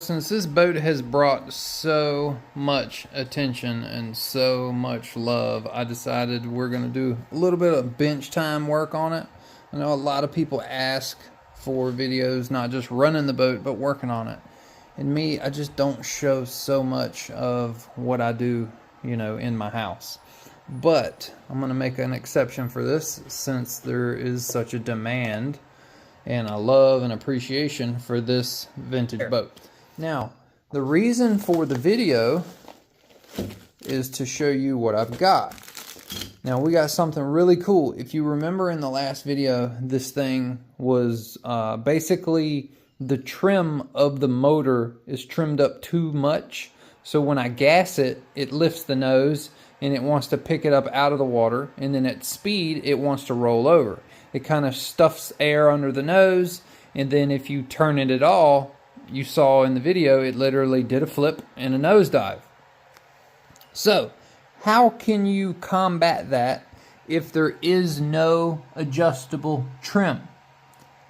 Since this boat has brought so much attention and so much love, I decided we're going to do a little bit of bench time work on it. I know a lot of people ask for videos, not just running the boat, but working on it. And me, I just don't show so much of what I do, in my house. But I'm going to make an exception for this since there is such a demand and a love and appreciation for this vintage boat. Now, the reason for the video is to show you what I've got. Now, we got something really cool. If you remember in the last video, this thing was basically the trim of the motor is trimmed up too much. So when I gas it, it lifts the nose and it wants to pick it up out of the water. And then at speed, it wants to roll over. It kind of stuffs air under the nose. And then if you turn it at all, you saw in the video, it literally did a flip and a nosedive. So, how can you combat that if there is no adjustable trim?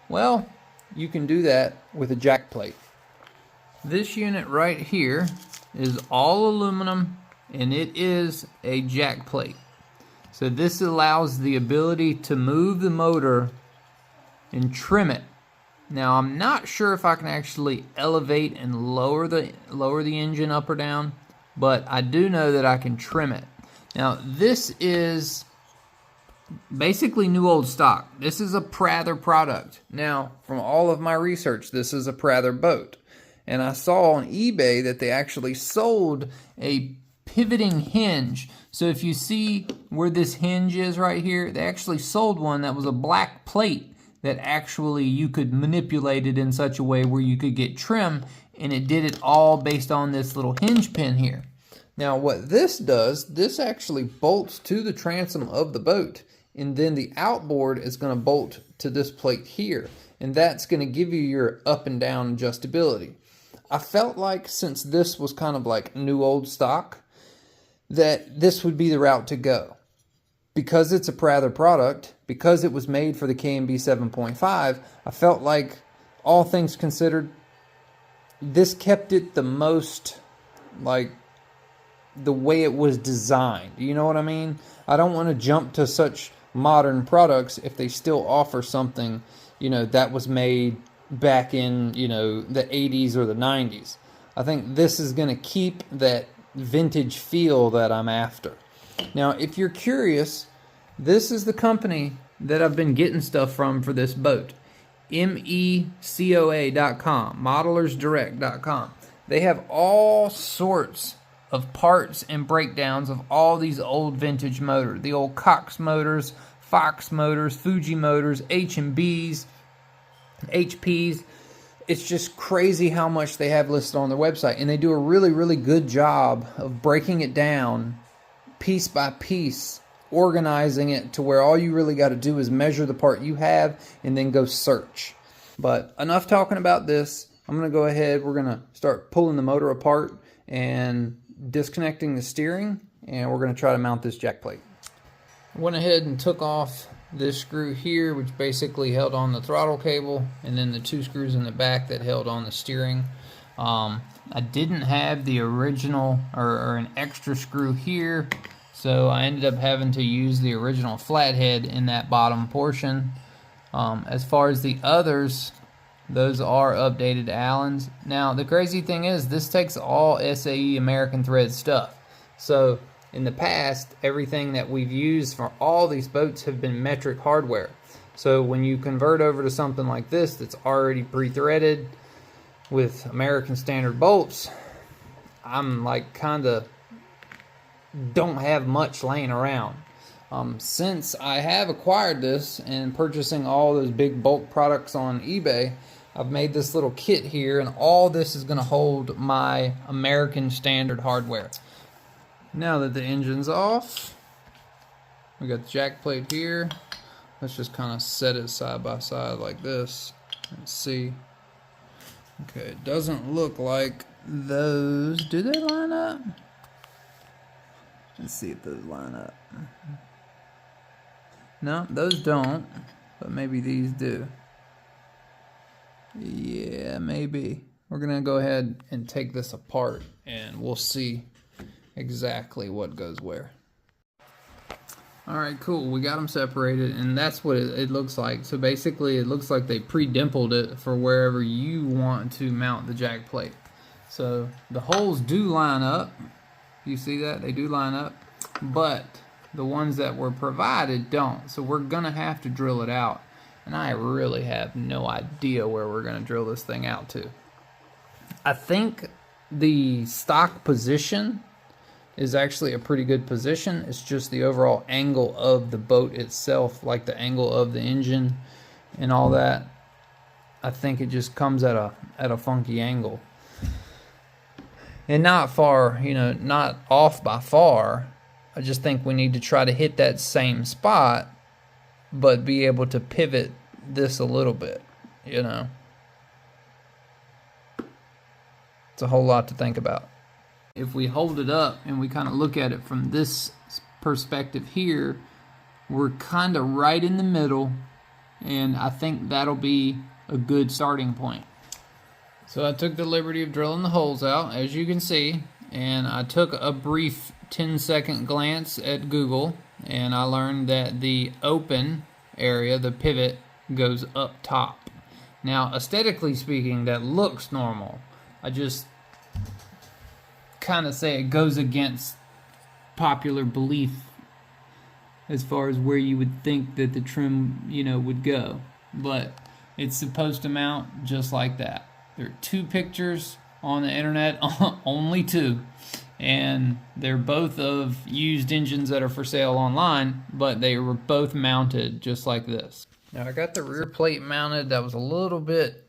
Well, you can do that with a jack plate. This unit right here is all aluminum and it is a jack plate. So this allows the ability to move the motor and trim it. Now, I'm not sure if I can actually elevate and lower the engine up or down, but I do know that I can trim it. Now, this is basically new old stock. This is a Prather product. Now, from all of my research, this is a Prather boat. And I saw on eBay that they actually sold a pivoting hinge. So if you see where this hinge is right here, they actually sold one that was a black plate that actually you could manipulate it in such a way where you could get trim, and it did it all based on this little hinge pin here. Now what this does, this actually bolts to the transom of the boat, and then the outboard is going to bolt to this plate here, and that's going to give you your up and down adjustability. I felt like since this was kind of like new old stock, that this would be the route to go. Because it's a Prather product, because it was made for the KMB 7.5, I felt like, all things considered, this kept it the most, like, the way it was designed. You know what I mean? I don't want to jump to such modern products if they still offer something, that was made back in, the 80s or the 90s. I think this is going to keep that vintage feel that I'm after. Now, if you're curious, this is the company that I've been getting stuff from for this boat. MECOA.com, modelersdirect.com. They have all sorts of parts and breakdowns of all these old vintage motors. The old Cox motors, Fox motors, Fuji motors, H&Bs, HPs. It's just crazy how much they have listed on their website. And they do a really, really good job of breaking it down piece by piece, organizing it to where all you really got to do is measure the part you have and then go search. But enough talking about this. I'm going to go ahead. We're going to start pulling the motor apart and disconnecting the steering, and we're going to try to mount this jack plate. I went ahead and took off this screw here, which basically held on the throttle cable, and then the two screws in the back that held on the steering. I didn't have the original or an extra screw here, so I ended up having to use the original flathead in that bottom portion. As far as the others, those are updated Allens. Now, the crazy thing is, this takes all SAE American Thread stuff. So, in the past, everything that we've used for all these boats have been metric hardware. So, when you convert over to something like this that's already pre-threaded with American standard bolts, I'm like kind of don't have much laying around. Since I have acquired this and purchasing all those big bulk products on eBay, I've made this little kit here, and all this is going to hold my American standard hardware. Now that the engine's off, we got the jack plate here. Let's just kind of set it side by side like this and see. Okay, it doesn't look like those. Do they line up? Let's see if those line up. No, those don't, but maybe these do. Yeah, maybe. we're gonna go ahead and take this apart and we'll see exactly what goes where. All right, cool, we got them separated, and that's what it looks like. So basically it looks like they pre-dimpled it for wherever you want to mount the jack plate. So the holes do line up. You see that? They do line up, but the ones that were provided don't. So we're gonna have to drill it out, and I really have no idea where we're gonna drill this thing out to. I think the stock position is actually a pretty good position. It's just the overall angle of the boat itself, like the angle of the engine and all that. I think it just comes at a funky angle. And not far, you know, not off by far. I just think we need to try to hit that same spot, but be able to pivot this a little bit, you know. It's a whole lot to think about. If we hold it up and we kind of look at it from this perspective here, we're kind of right in the middle, and I think that'll be a good starting point. So I took the liberty of drilling the holes out, as you can see, and I took a brief 10-second glance at Google, and I learned that the open area, the pivot, goes up top. Now, aesthetically speaking, that looks normal. I just kind of say it goes against popular belief as far as where you would think that the trim, you know, would go. But it's supposed to mount just like that. There are 2 pictures on the internet, only 2, and they're both of used engines that are for sale online, but they were both mounted just like this. Now I got the rear plate mounted. That was a little bit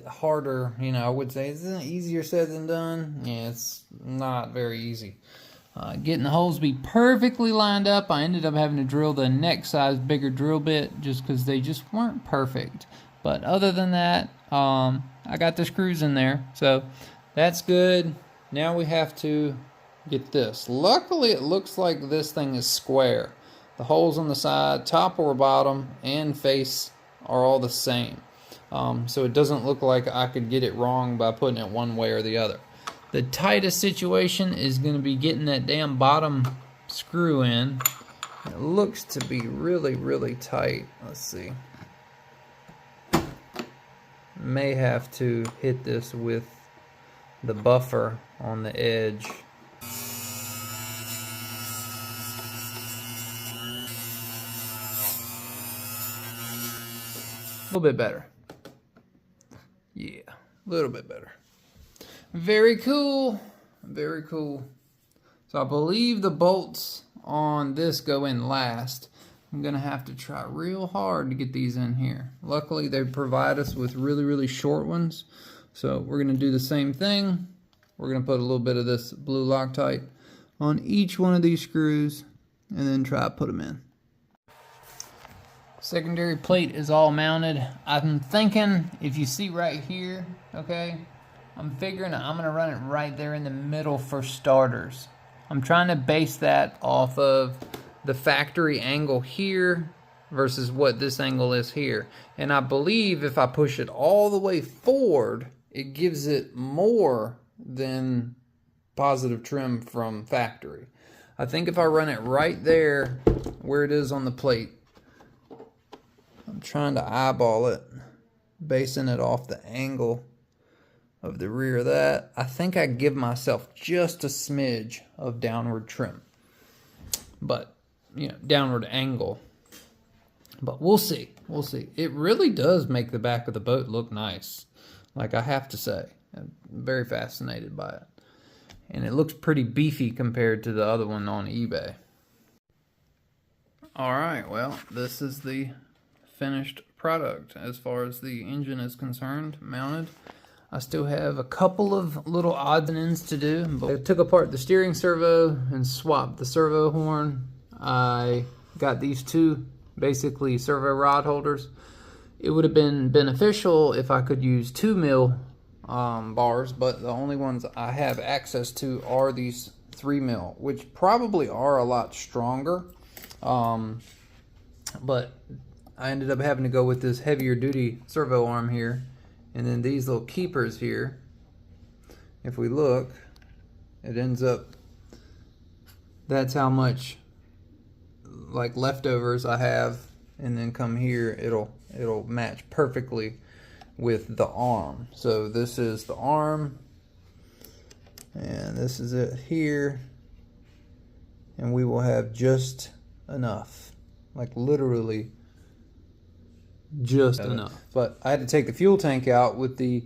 harder, you know. I would say it's easier said than done. Yeah, it's not very easy. Getting the holes to be perfectly lined up, I ended up having to drill the neck size bigger drill bit just because they just weren't perfect. But other than that, I got the screws in there, so that's good. Now we have to get this. Luckily, it looks like this thing is square. The holes on the side, top or bottom, and face are all the same. So it doesn't look like I could get it wrong by putting it one way or the other. The tightest situation is going to be getting that damn bottom screw in. It looks to be really, really tight. Let's see. May have to hit this with the buffer on the edge. A little bit better. Yeah, a little bit better. Very cool. Very cool. So I believe the bolts on this go in last. I'm going to have to try real hard to get these in here. Luckily, they provide us with really, really short ones. So we're going to do the same thing. We're going to put a little bit of this blue Loctite on each one of these screws and then try to put them in. Secondary plate is all mounted. I'm thinking, if you see right here, okay, I'm figuring I'm going to run it right there in the middle for starters. I'm trying to base that off of the factory angle here versus what this angle is here. And I believe if I push it all the way forward, it gives it more than positive trim from factory. I think if I run it right there where it is on the plate, I'm trying to eyeball it, basing it off the angle of the rear of that. I think I give myself just a smidge of downward trim. But, you know, downward angle. But we'll see. We'll see. It really does make the back of the boat look nice. Like, I have to say. I'm very fascinated by it. And it looks pretty beefy compared to the other one on eBay. Alright, well, this is the finished product as far as the engine is concerned, mounted. I still have a couple of little odds and ends to do. But I took apart the steering servo and swapped the servo horn. I got these 2 basically servo rod holders. It would have been beneficial if I could use 2 mil bars, but the only ones I have access to are these 3 mil, which probably are a lot stronger. But I ended up having to go with this heavier duty servo arm here, And then these little keepers here, if we look, it ends up, that's how much like leftovers I have, and then come here, it'll match perfectly with the arm. So this is the arm, and this is it here, and we will have just enough, like literally just enough. But I had to take the fuel tank out with the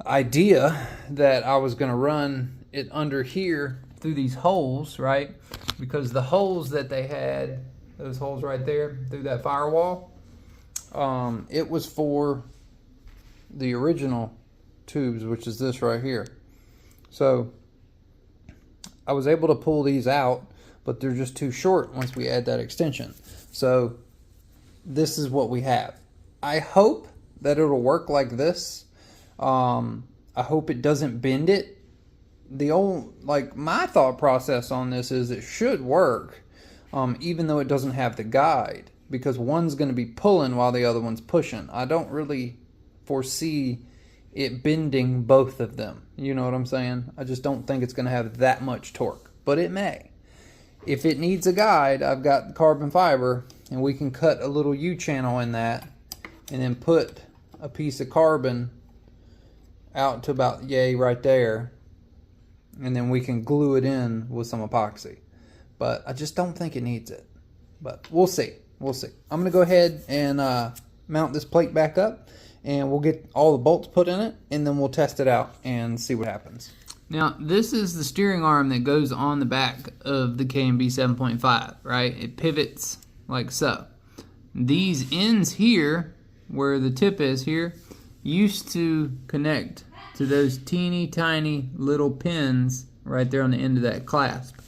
idea that I was going to run it under here through these holes, right? Because the holes that they had, those holes right there through that firewall, it was for the original tubes, which is this right here. So I was able to pull these out, but they're just too short once we add that extension. So this is what we have. I hope that it'll work like this. I hope it doesn't bend it. My thought process on this is it should work, even though it doesn't have the guide, because one's going to be pulling while the other one's pushing. I don't really foresee it bending both of them. You know what I'm saying? I just don't think it's going to have that much torque, but it may. If it needs a guide, I've got carbon fiber, and we can cut a little U-channel in that and then put a piece of carbon out to about yay right there, and then we can glue it in with some epoxy. But I just don't think it needs it, but we'll see. We'll see. I'm gonna go ahead and mount this plate back up, and we'll get all the bolts put in it, and then we'll test it out and see what happens. Now, this is the steering arm that goes on the back of the K&B 7.5, right? It pivots like so. These ends here, where the tip is here, used to connect to those teeny tiny little pins right there on the end of that clasp.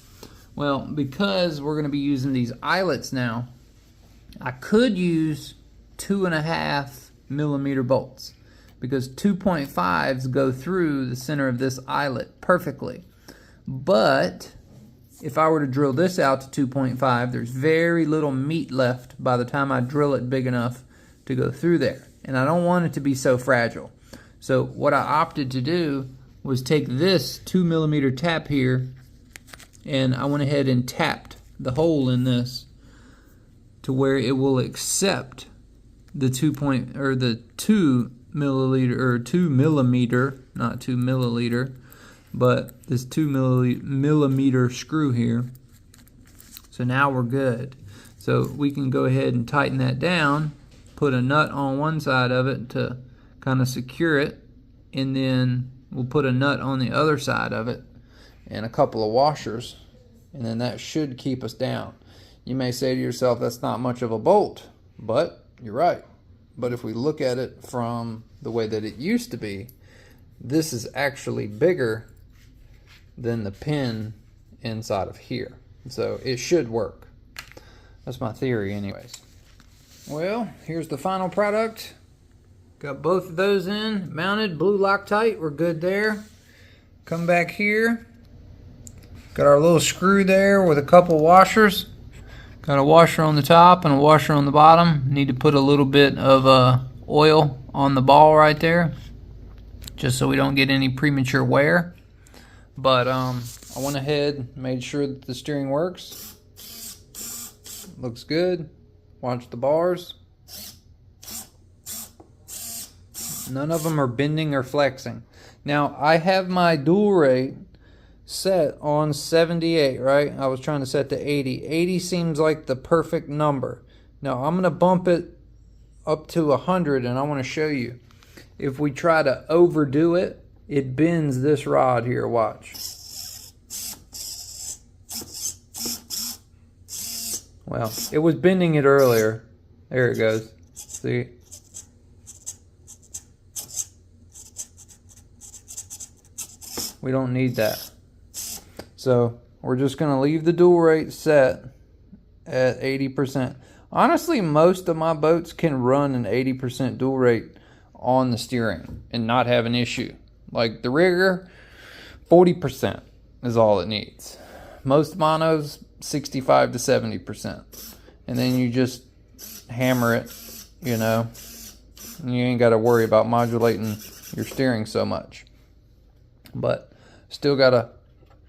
Well, because we're going to be using these eyelets now, I could use 2.5 millimeter bolts, because 2.5s go through the center of this eyelet perfectly. But if I were to drill this out to 2.5, there's very little meat left by the time I drill it big enough to go through there. And I don't want it to be so fragile. So what I opted to do was take this 2 millimeter tap here, and I went ahead and tapped the hole in this to where it will accept the 2 millimeter, not 2 milliliter, but this 2 millimeter screw here. So now we're good. So we can go ahead and tighten that down, put a nut on one side of it to kind of secure it, and then we'll put a nut on the other side of it and a couple of washers, and then that should keep us down. You may say to yourself, that's not much of a bolt, but you're right. But if we look at it from the way that it used to be, this is actually bigger than the pin inside of here. So it should work. That's my theory anyways. Well, here's the final product. Got both of those in, mounted, blue Loctite, we're good there. Come back here. Got our little screw there with a couple washers. Got a washer on the top and a washer on the bottom. Need to put a little bit of oil on the ball right there, just so we don't get any premature wear. But I went ahead, made sure that the steering works. Looks good. Watch the bars. None of them are bending or flexing. Now, I have my dual rate set on 78, right? I was trying to set to 80. 80 seems like the perfect number. Now, I'm going to bump it up to 100, and I want to show you. If we try to overdo it, it bends this rod here, watch. Well, it was bending it earlier. There it goes. See? We don't need that. So we're just going to leave the dual rate set at 80%. Honestly, most of my boats can run an 80% dual rate on the steering and not have an issue. Like the rigger, 40% is all it needs. Most monos, 65 to 70%. And then you just hammer it, you know, You ain't got to worry about modulating your steering so much. But still got to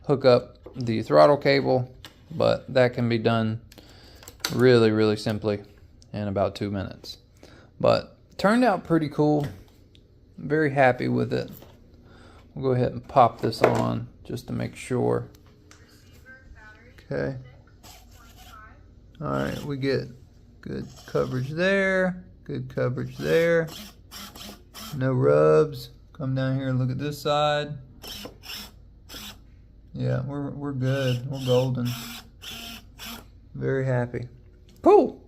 hook up the throttle cable, but that can be done really simply in about 2 minutes. But turned out pretty cool. I'm very happy with it. We'll go ahead and pop this on just to make sure. Okay. Alright, we get good coverage there, good coverage there. No rubs. Come down here and look at this side. Yeah, we're good. We're golden. Very happy. Cool.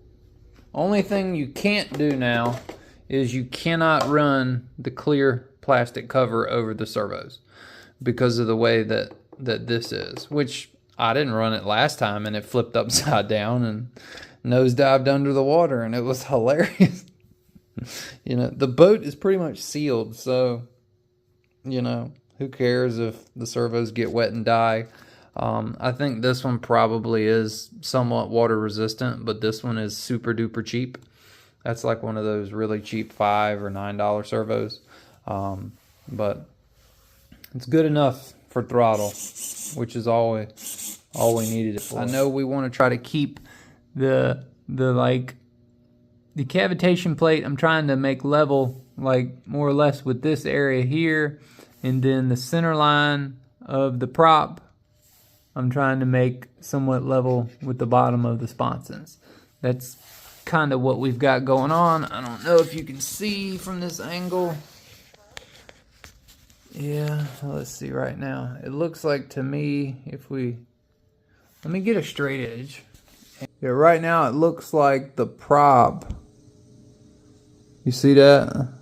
Only thing you can't do now is you cannot run the clear plastic cover over the servos because of the way that this is, which I didn't run it last time and it flipped upside down and nosedived under the water, and it was hilarious. You know, the boat is pretty much sealed, so, you know, who cares if the servos get wet and die. I think this one probably is somewhat water resistant, but this one is super duper cheap. That's like one of those really cheap $5 or $9 servos. But it's good enough for throttle, which is all we needed it for. I know we want to try to keep the cavitation plate. I'm trying to make level, like more or less with this area here, and then the center line of the prop I'm trying to make somewhat level with the bottom of the sponsons. That's kind of what we've got going on. I don't know if you can see from this angle. Yeah, let's see right now. It looks like to me, if we, let me get a straight edge. Yeah, right now it looks like the prop, you see that?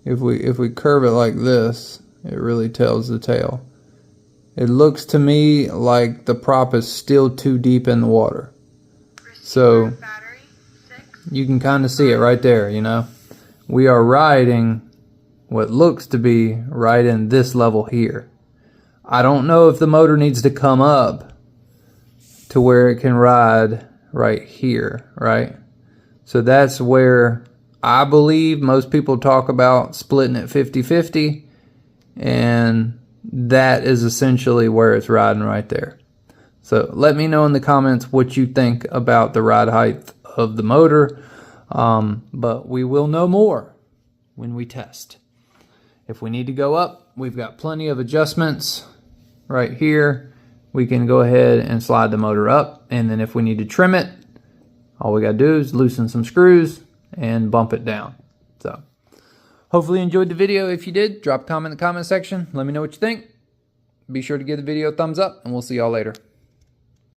If we curve it like this, it really tells the tale. It looks to me like the prop is still too deep in the water. So you can kind of see it right there, you know. We are riding what looks to be right in this level here. I don't know if the motor needs to come up to where it can ride right here, right? So that's where I believe most people talk about splitting it 50-50, and that is essentially where it's riding right there. So let me know in the comments what you think about the ride height of the motor, but we will know more when we test. If we need to go up, we've got plenty of adjustments right here. We can go ahead and slide the motor up, and then if we need to trim it, all we gotta do is loosen some screws and bump it down. So hopefully you enjoyed the video. If you did, drop a comment in the comment section. Let me know what you think. Be sure to give the video a thumbs up, and we'll see y'all later.